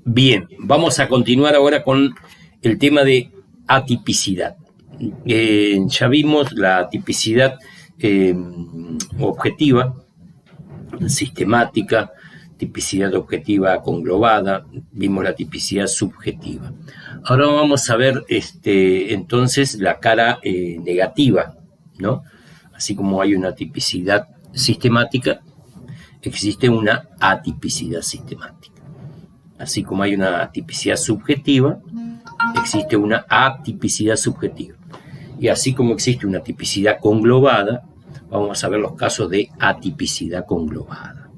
Bien, vamos a continuar ahora con el tema de atipicidad. Ya vimos la atipicidad objetiva, sistemática, tipicidad objetiva conglobada, vimos la tipicidad subjetiva. Ahora vamos a ver entonces la cara negativa, ¿no? Así como hay una tipicidad sistemática, existe una atipicidad sistemática. Así como hay una atipicidad subjetiva, existe una atipicidad subjetiva. Y así como existe una tipicidad conglobada, vamos a ver los casos de atipicidad conglobada.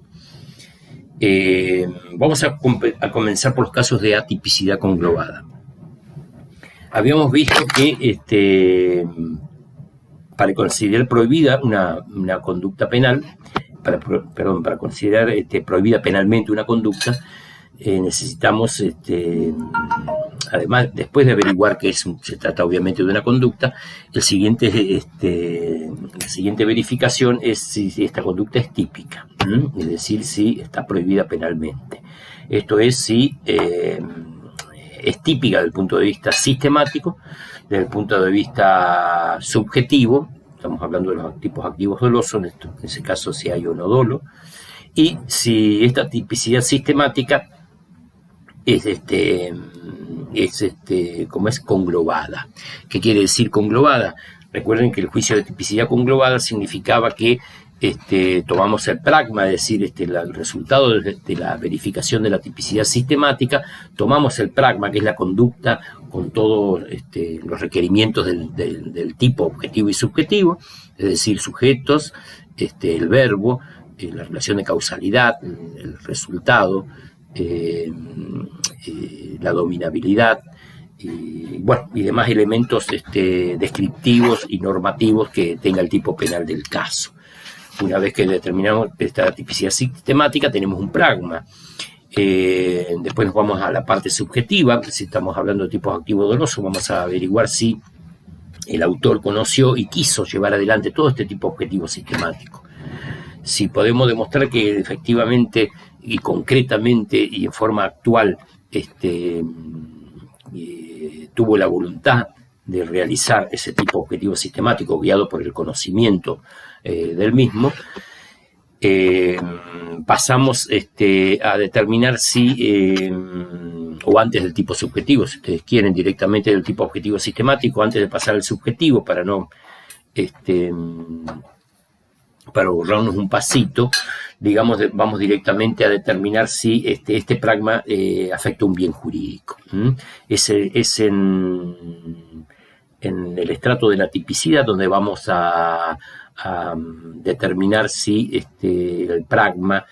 Vamos a comenzar por los casos de atipicidad conglobada. Habíamos visto que para considerar prohibida una conducta penal, para considerar prohibida penalmente una conducta, necesitamos, además, después de averiguar que se trata obviamente de una conducta, la siguiente verificación es si esta conducta es típica, es decir, si está prohibida penalmente. Esto es si es típica desde el punto de vista sistemático, desde el punto de vista subjetivo, estamos hablando de los tipos activos dolosos, en ese caso si hay o no dolo, y si esta tipicidad sistemática es conglobada. ¿Qué quiere decir conglobada? Recuerden que el juicio de tipicidad conglobada significaba que tomamos el pragma, es decir, el resultado de la verificación de la tipicidad sistemática, tomamos el pragma, que es la conducta con todos los requerimientos del tipo objetivo y subjetivo, es decir, sujetos, el verbo, la relación de causalidad, el resultado, la dominabilidad, y demás elementos descriptivos y normativos que tenga el tipo penal del caso. Una vez que determinamos esta tipicidad sistemática, tenemos un pragma. Después nos vamos a la parte subjetiva. Si estamos hablando de tipos activos dolosos, vamos a averiguar si el autor conoció y quiso llevar adelante todo este tipo objetivo sistemático. Si podemos demostrar que efectivamente y concretamente y en forma actual tuvo la voluntad de realizar ese tipo objetivo sistemático guiado por el conocimiento del mismo, pasamos a determinar si, o antes del tipo subjetivo, si ustedes quieren, directamente del tipo objetivo sistemático, antes de pasar al subjetivo, para no para borrarnos un pasito, digamos, vamos directamente a determinar si este pragma afecta un bien jurídico. Es en el estrato de la tipicidad donde vamos a determinar si el pragma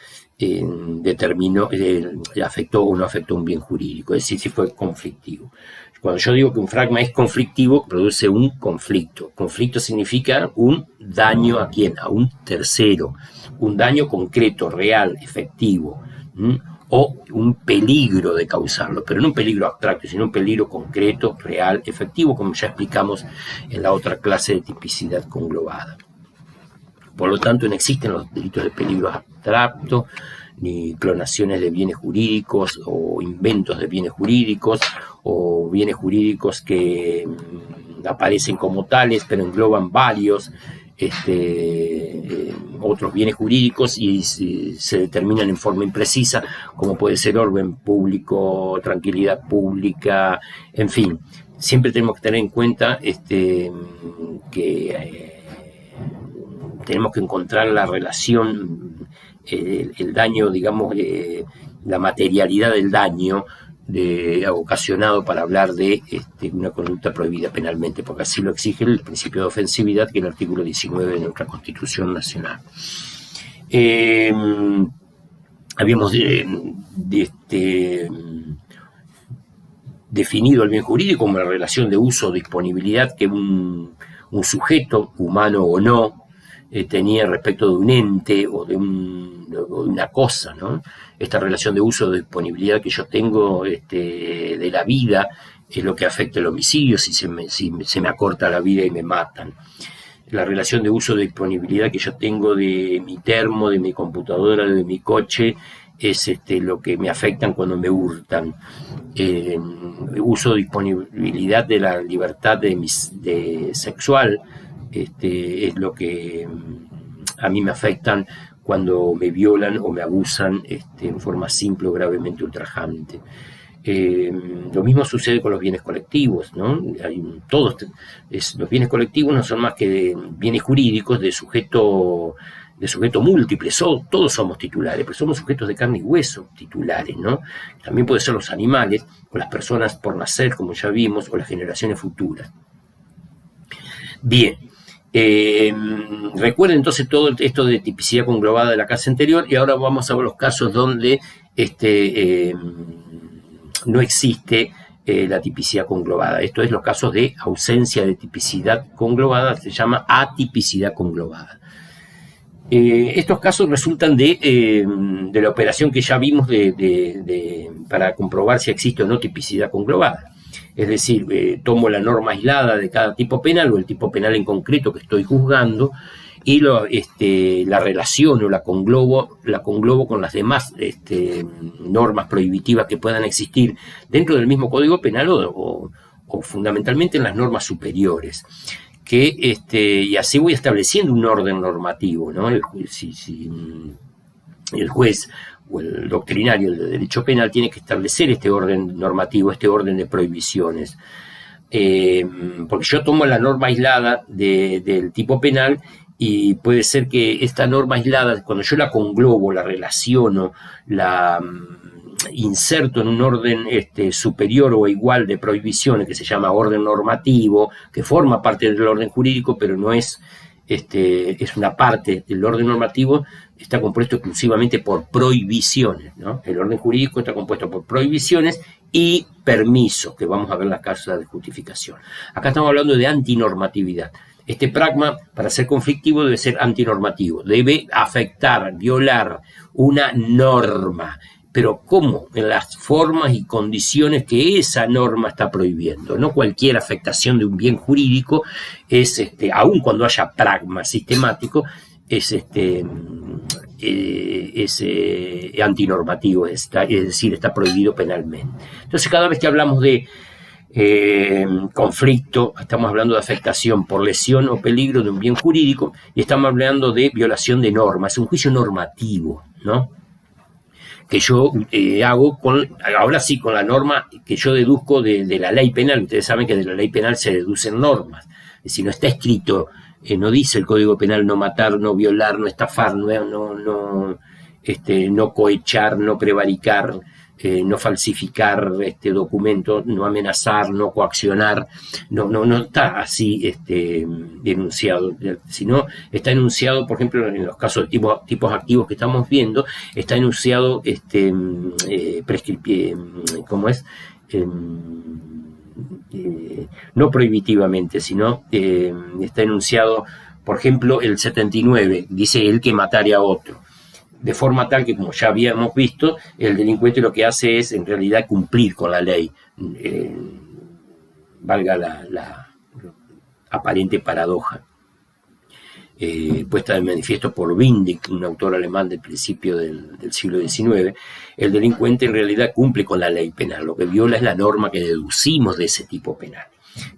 afectó o no afectó un bien jurídico, es decir, si fue conflictivo. Cuando yo digo que un pragma es conflictivo, produce un conflicto. Conflicto significa un daño a quién, a un tercero, un daño concreto, real, efectivo, o un peligro de causarlo, pero no un peligro abstracto, sino un peligro concreto, real, efectivo, como ya explicamos en la otra clase de tipicidad conglobada. Por lo tanto, no existen los delitos de peligro abstracto, ni clonaciones de bienes jurídicos o inventos de bienes jurídicos o bienes jurídicos que aparecen como tales pero engloban varios otros bienes jurídicos y se determinan en forma imprecisa, como puede ser orden público, tranquilidad pública, en fin. Siempre tenemos que tener en cuenta que tenemos que encontrar la relación, el daño, digamos, la materialidad del daño ocasionado para hablar de una conducta prohibida penalmente, porque así lo exige el principio de ofensividad, que es el artículo 19 de nuestra Constitución Nacional. Habíamos definido el bien jurídico como la relación de uso o disponibilidad que un sujeto, humano o no, tenía respecto de un ente o de una cosa, ¿no? Esta relación de uso o de disponibilidad que yo tengo de la vida es lo que afecta el homicidio, si se me acorta la vida y me matan. La relación de uso o de disponibilidad que yo tengo de mi termo, de mi computadora, de mi coche, es lo que me afectan cuando me hurtan. Uso disponibilidad de la libertad de sexual, es lo que a mí me afectan cuando me violan o me abusan en forma simple o gravemente ultrajante. Lo mismo sucede con los bienes colectivos, ¿no? Los bienes colectivos no son más que bienes jurídicos de sujeto múltiple. Todos somos titulares, pero somos sujetos de carne y hueso titulares, ¿no? También pueden ser los animales o las personas por nacer, como ya vimos, o las generaciones futuras. Bien. Recuerden entonces todo esto de tipicidad conglobada de la clase anterior, y ahora vamos a ver los casos donde no existe la tipicidad conglobada. Esto es los casos de ausencia de tipicidad conglobada, se llama atipicidad conglobada. Estos casos resultan de la operación que ya vimos para comprobar si existe o no tipicidad conglobada. Es decir, tomo la norma aislada de cada tipo penal o el tipo penal en concreto que estoy juzgando y la relaciono, la conglobo con las demás normas prohibitivas que puedan existir dentro del mismo Código Penal o fundamentalmente en las normas superiores. Y así voy estableciendo un orden normativo, ¿no? Si el juez o el doctrinario del derecho penal tiene que establecer este orden normativo, este orden de prohibiciones. Porque yo tomo la norma aislada del tipo penal y puede ser que esta norma aislada, cuando yo la conglobo, la relaciono, la inserto en un orden superior o igual de prohibiciones que se llama orden normativo, que forma parte del orden jurídico, pero no es una parte del orden normativo, está compuesto exclusivamente por prohibiciones, ¿no? El orden jurídico está compuesto por prohibiciones y permisos, que vamos a ver las causas de justificación. Acá estamos hablando de antinormatividad. Este pragma, para ser conflictivo, debe ser antinormativo, debe afectar, violar una norma. Pero ¿cómo? En las formas y condiciones que esa norma está prohibiendo. No cualquier afectación de un bien jurídico es, aun cuando haya pragma sistemático, es antinormativo, es decir, está prohibido penalmente. Entonces, cada vez que hablamos de conflicto, estamos hablando de afectación por lesión o peligro de un bien jurídico y estamos hablando de violación de normas. Es un juicio normativo, ¿no? Que yo hago ahora sí con la norma que yo deduzco de la ley penal. Ustedes saben que de la ley penal se deducen normas. Si no está escrito, no dice el Código Penal no matar, no violar, no estafar, no cohechar, no prevaricar, no falsificar documentos, no amenazar, no coaccionar, no está así enunciado, sino está enunciado, por ejemplo, en los casos de tipos activos que estamos viendo, está enunciado ¿cómo es? No prohibitivamente, sino está enunciado, por ejemplo, el 79, dice el que matare a otro, de forma tal que, como ya habíamos visto, el delincuente lo que hace es, en realidad, cumplir con la ley, valga la aparente paradoja, puesta de manifiesto por Windig, un autor alemán del principio del siglo XIX. El delincuente en realidad cumple con la ley penal, lo que viola es la norma que deducimos de ese tipo penal.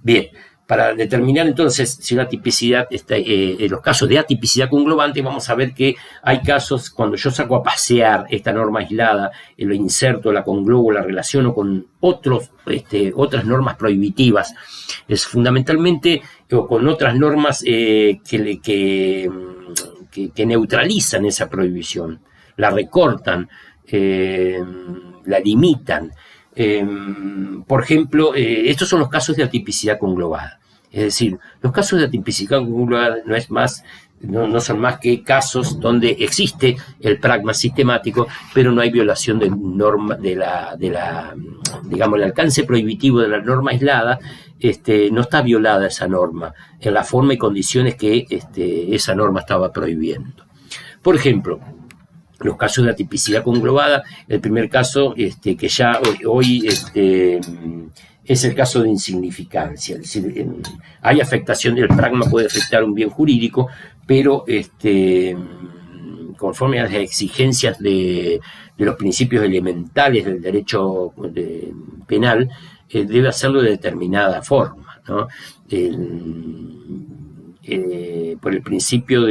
Bien, para determinar entonces si una tipicidad está, en los casos de atipicidad conglobante, vamos a ver que hay casos cuando yo saco a pasear esta norma aislada, lo inserto, la conglobo, la relaciono con otras normas prohibitivas, es fundamentalmente con otras normas que neutralizan esa prohibición, la recortan, la limitan. Por ejemplo, estos son los casos de atipicidad conglobada. Es decir, los casos de atipicidad conglobada no son más que casos donde existe el pragma sistemático, pero no hay violación de norma, digamos, el alcance prohibitivo de la norma aislada. No está violada esa norma en la forma y condiciones que esa norma estaba prohibiendo. Por ejemplo, los casos de atipicidad conglobada, el primer caso que ya hoy es el caso de insignificancia. Es decir, hay afectación, el pragma puede afectar un bien jurídico, pero conforme a las exigencias de los principios elementales del derecho penal, debe hacerlo de determinada forma, ¿no? Por el principio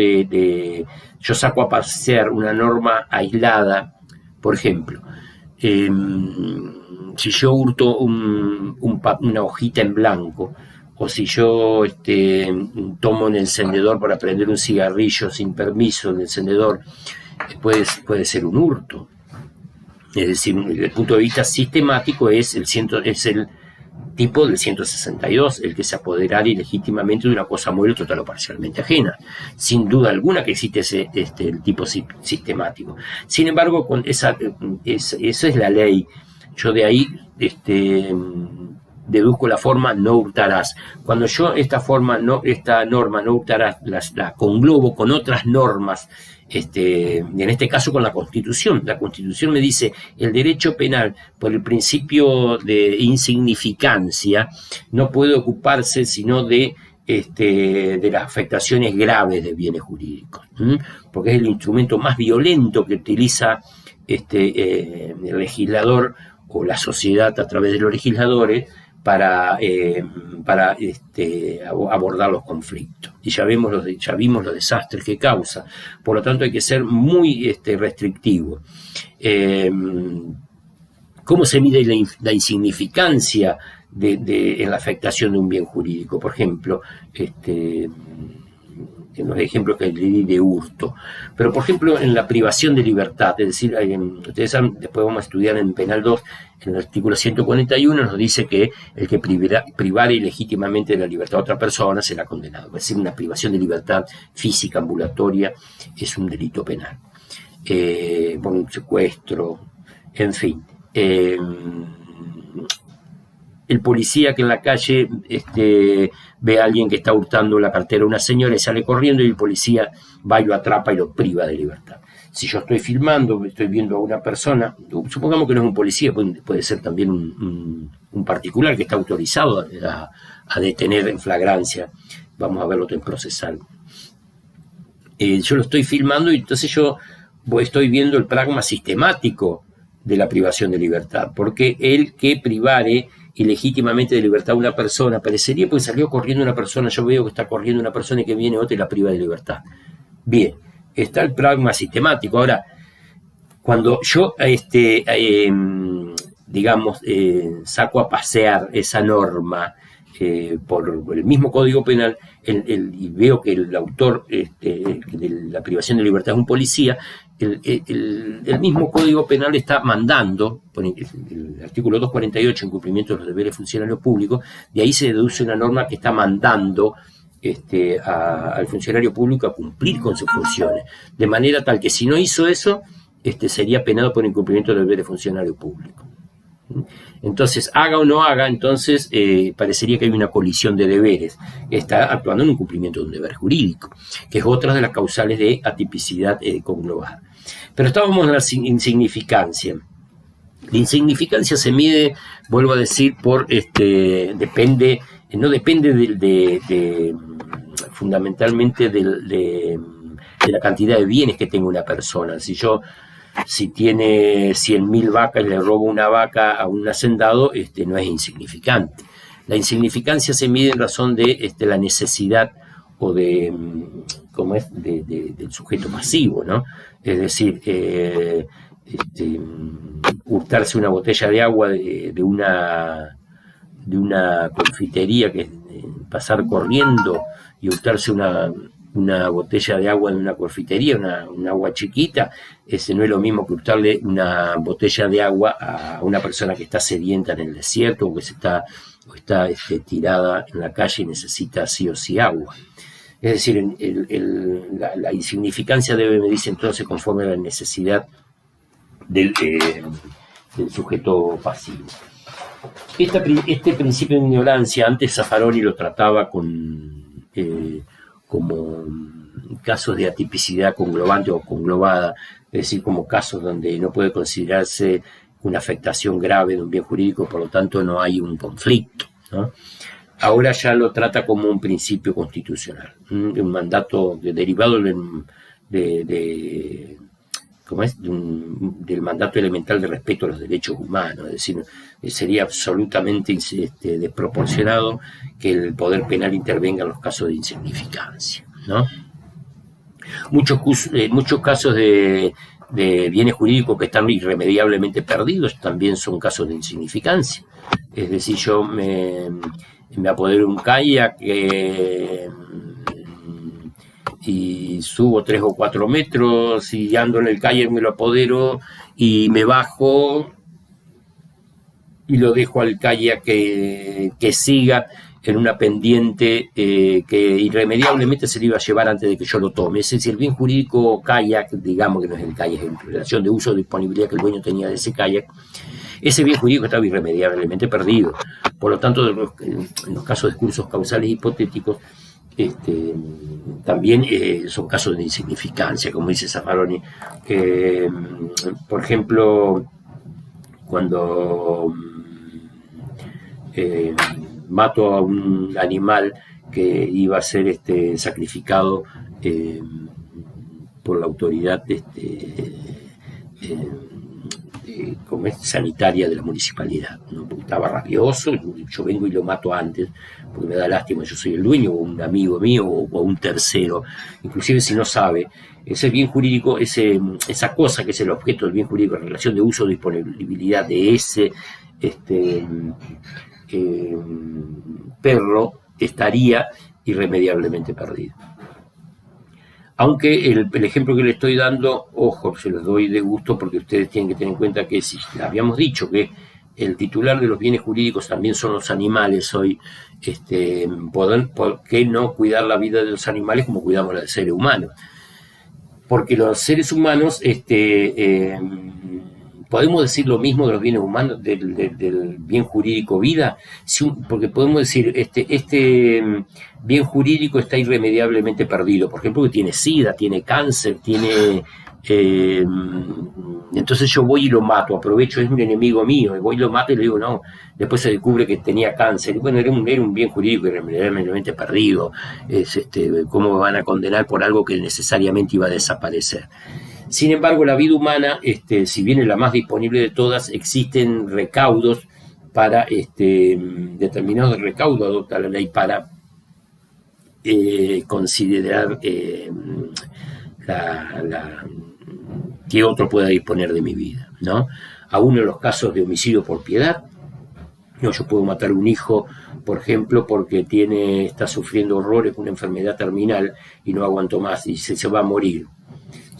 yo saco a pasear una norma aislada, por ejemplo, si yo hurto una hojita en blanco, o si yo tomo un encendedor para prender un cigarrillo sin permiso del encendedor, puede ser un hurto. Es decir, desde el punto de vista sistemático es el tipo del 162, el que se apoderara ilegítimamente de una cosa móvil total o parcialmente ajena. Sin duda alguna que existe el tipo sistemático. Sin embargo, esa es la ley. Yo de ahí deduzco la forma no hurtarás. Cuando yo esta norma no hurtarás la conglobo con otras normas, en este caso con la Constitución. La Constitución me dice el derecho penal, por el principio de insignificancia, no puede ocuparse sino de las afectaciones graves de bienes jurídicos, porque es el instrumento más violento que utiliza el legislador o la sociedad a través de los legisladores para abordar los conflictos. Y ya vimos los desastres que causa. Por lo tanto, hay que ser muy restrictivo. ¿Cómo se mide la insignificancia en la afectación de un bien jurídico? Por ejemplo, en los ejemplos que le di de hurto. Pero, por ejemplo, en la privación de libertad, es decir, ustedes saben, después vamos a estudiar en Penal 2, en el artículo 141 nos dice que el que privare ilegítimamente de la libertad a otra persona será condenado. Es decir, una privación de libertad física ambulatoria es un delito penal. Por un secuestro, en fin. El policía que en la calle ve a alguien que está hurtando la cartera a una señora y sale corriendo, y el policía va y lo atrapa y lo priva de libertad. Si yo estoy filmando, estoy viendo a una persona, supongamos que no es un policía, puede ser también un particular que está autorizado a detener en flagrancia, vamos a verlo en procesal. Yo lo estoy filmando y entonces yo estoy viendo el pragma sistemático de la privación de libertad, porque el que privare ilegítimamente de libertad a una persona, parecería porque salió corriendo una persona, yo veo que está corriendo una persona y que viene otra y la priva de libertad. Bien, está el pragma sistemático. Ahora, cuando yo saco a pasear esa norma por el mismo Código Penal y veo que el autor de la privación de libertad es un policía, el mismo Código Penal está mandando, el artículo 248, en cumplimiento de los deberes funcionarios públicos, de ahí se deduce una norma que está mandando al funcionario público a cumplir con sus funciones, de manera tal que si no hizo eso, sería penado por incumplimiento de los deberes funcionarios públicos. Entonces, haga o no haga, entonces parecería que hay una colisión de deberes. Está actuando en un cumplimiento de un deber jurídico, que es otra de las causales de atipicidad conglobada. Pero estábamos en la insignificancia. La insignificancia se mide, vuelvo a decir, no depende fundamentalmente de la cantidad de bienes que tenga una persona. Si tiene 100.000 vacas y le robo una vaca a un hacendado, no es insignificante. La insignificancia se mide en razón de la necesidad o del sujeto pasivo, ¿no? Es decir, hurtarse una botella de agua de una confitería, pasar corriendo y hurtarse una botella de agua de una confitería, una agua chiquita, no es lo mismo que hurtarle una botella de agua a una persona que está sedienta en el desierto o que está tirada en la calle y necesita sí o sí agua. Es decir, la insignificancia debe medirse entonces conforme a la necesidad del sujeto pasivo. Este principio de ignorancia, antes Zaffaroni lo trataba como casos de atipicidad conglobante o conglobada, es decir, como casos donde no puede considerarse una afectación grave de un bien jurídico, por lo tanto no hay un conflicto, ¿no? Ahora ya lo trata como un principio constitucional, un mandato derivado ¿cómo es? Del mandato elemental de respeto a los derechos humanos. Es decir, sería absolutamente desproporcionado que el poder penal intervenga en los casos de insignificancia, ¿no? Muchos casos de bienes jurídicos que están irremediablemente perdidos también son casos de insignificancia. Es decir, yo me apodero de un kayak y subo 3 o 4 metros y ando en el kayak me lo apodero y me bajo y lo dejo al kayak que siga en una pendiente que irremediablemente se le iba a llevar antes de que yo lo tome. Es decir, el bien jurídico kayak, digamos que no es el kayak, en relación de uso o disponibilidad que el dueño tenía de ese kayak, ese bien jurídico estaba irremediablemente perdido. Por lo tanto, en los casos de cursos causales hipotéticos, también son casos de insignificancia, como dice Zaffaroni. Por ejemplo, cuando mato a un animal que iba a ser sacrificado por la autoridad como es, sanitaria de la municipalidad, ¿no? Porque estaba rabioso, yo vengo y lo mato antes, porque me da lástima, yo soy el dueño, o un amigo mío, o un tercero, inclusive si no sabe, ese bien jurídico, esa cosa que es el objeto del bien jurídico en relación de uso o disponibilidad de ese perro, estaría irremediablemente perdido. Aunque el ejemplo que le estoy dando, ojo, se los doy de gusto porque ustedes tienen que tener en cuenta que si habíamos dicho que el titular de los bienes jurídicos también son los animales hoy, ¿por qué no cuidar la vida de los animales como cuidamos la del ser humano? Porque los seres humanos, podemos decir lo mismo de los bienes humanos, del bien jurídico vida, porque podemos decir, este bien jurídico está irremediablemente perdido, por ejemplo, que tiene SIDA, tiene cáncer, tiene... entonces yo voy y lo mato, aprovecho, es un enemigo mío, y voy y lo mato y le digo, no, después se descubre que tenía cáncer, y bueno, era un bien jurídico irremediablemente perdido, ¿cómo me van a condenar por algo que necesariamente iba a desaparecer? Sin embargo, la vida humana, si bien es la más disponible de todas, existen recaudos para, determinados recaudos adopta la ley para considerar que otro pueda disponer de mi vida, ¿no? Aún en los casos de homicidio por piedad, no, yo puedo matar a un hijo, por ejemplo, porque está sufriendo horrores, una enfermedad terminal y no aguanto más y se va a morir.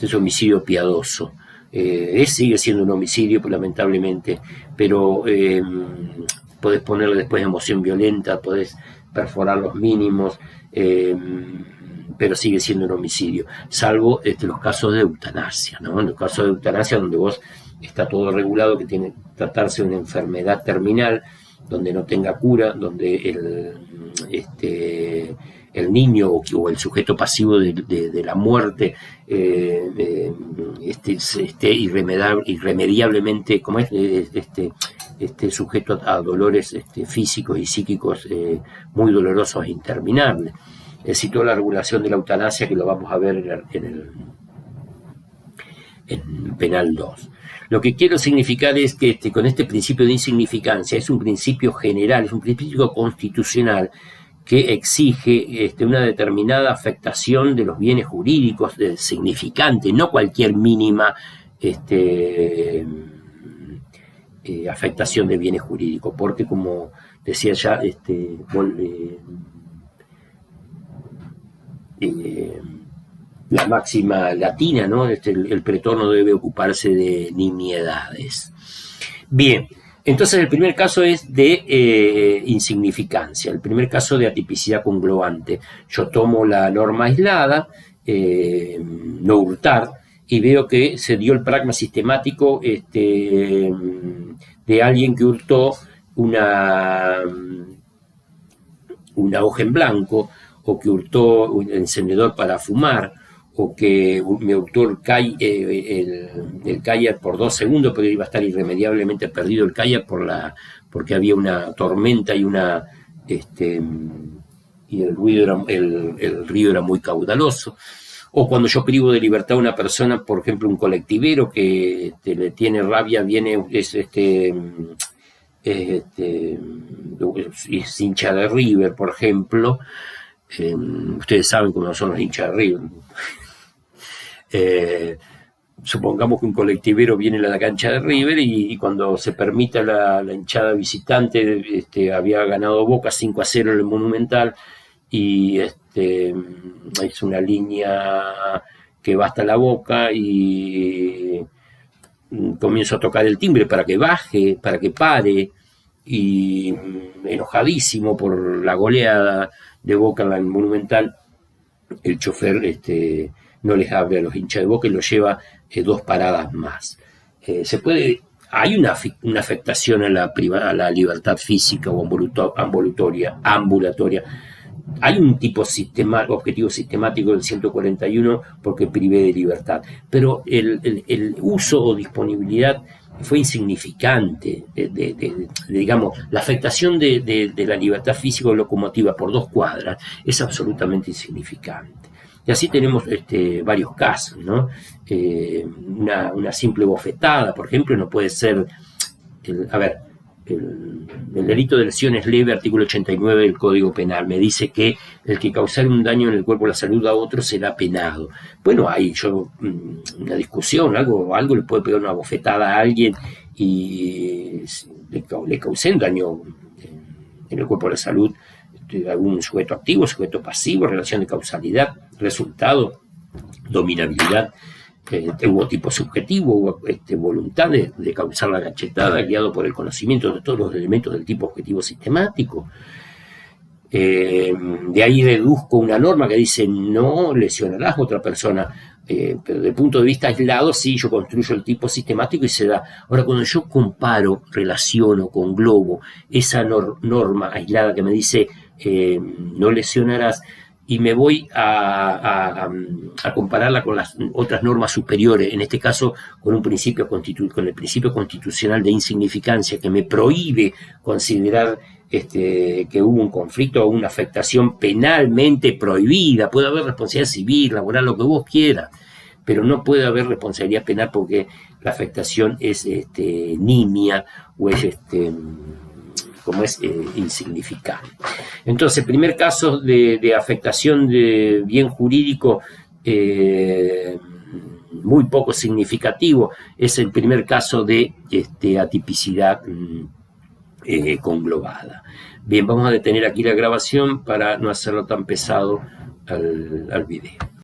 Es homicidio piadoso. Sigue siendo un homicidio, lamentablemente, pero podés ponerle después emoción violenta, podés perforar los mínimos, pero sigue siendo un homicidio, salvo los casos de eutanasia, ¿no? En los casos de eutanasia donde está todo regulado, que tiene que tratarse de una enfermedad terminal, donde no tenga cura, donde el niño o el sujeto pasivo de la muerte esté irremediablemente, como sujeto a dolores físicos y psíquicos muy dolorosos e interminables. Es decir, toda la regulación de la eutanasia, que lo vamos a ver en Penal 2. Lo que quiero significar es que con este principio de insignificancia es un principio general, es un principio constitucional que exige una determinada afectación de los bienes jurídicos significante, no cualquier mínima afectación de bienes jurídicos, porque como decía ya la máxima latina, ¿no? El pretor no debe ocuparse de nimiedades. Bien, entonces el primer caso es de insignificancia, el primer caso de atipicidad conglobante. Yo tomo la norma aislada, no hurtar, y veo que se dio el pragma sistemático de alguien que hurtó una hoja en blanco, o que hurtó un encendedor para fumar, o que me hurtó el kayak por 2 segundos, pero iba a estar irremediablemente perdido el kayak porque había una tormenta y y el río era muy caudaloso, O cuando yo privo de libertad a una persona, por ejemplo, un colectivero que le tiene rabia, viene, es hincha de River, por ejemplo. Ustedes saben cómo son los hinchas de River. Supongamos que un colectivero viene a la cancha de River y cuando se permita la hinchada visitante, había ganado Boca 5-0 en el Monumental, y es una línea que va hasta la Boca, y comienzo a tocar el timbre para que baje, para que pare, y enojadísimo por la goleada de Boca en el Monumental, el chofer no les abre a los hinchas de Boca y los lleva 2 paradas más. Hay una afectación a la libertad física o ambulatoria. Hay un tipo objetivo sistemático del 141 porque privé de libertad, pero el uso o disponibilidad fue insignificante. Digamos, la afectación de la libertad física o locomotiva por 2 cuadras es absolutamente insignificante. Y así tenemos varios casos, ¿no? Una simple bofetada, por ejemplo, no puede ser... El delito de lesiones leve, artículo 89 del Código Penal, me dice que el que causar un daño en el cuerpo o la salud a otro será penado. Bueno, hay una discusión, algo le puede pegar una bofetada a alguien y le causé un daño en el cuerpo o la salud, algún sujeto activo, sujeto pasivo, relación de causalidad, resultado, dominabilidad. Hubo tipo subjetivo, hubo voluntad de causar la cachetada, guiado por el conocimiento de todos los elementos del tipo objetivo sistemático. De ahí deduzco una norma que dice no lesionarás a otra persona, pero desde el punto de vista aislado sí, yo construyo el tipo sistemático y se da. Ahora, cuando yo comparo, relaciono, conglobo esa norma aislada que me dice no lesionarás, y me voy a compararla con las otras normas superiores, en este caso con el principio constitucional de insignificancia, que me prohíbe considerar que hubo un conflicto o una afectación penalmente prohibida. Puede haber responsabilidad civil, laboral, lo que vos quieras, pero no puede haber responsabilidad penal porque la afectación es nimia o es insignificante. Entonces, el primer caso de afectación de bien jurídico muy poco significativo es el primer caso de atipicidad conglobada. Bien, vamos a detener aquí la grabación para no hacerlo tan pesado al video.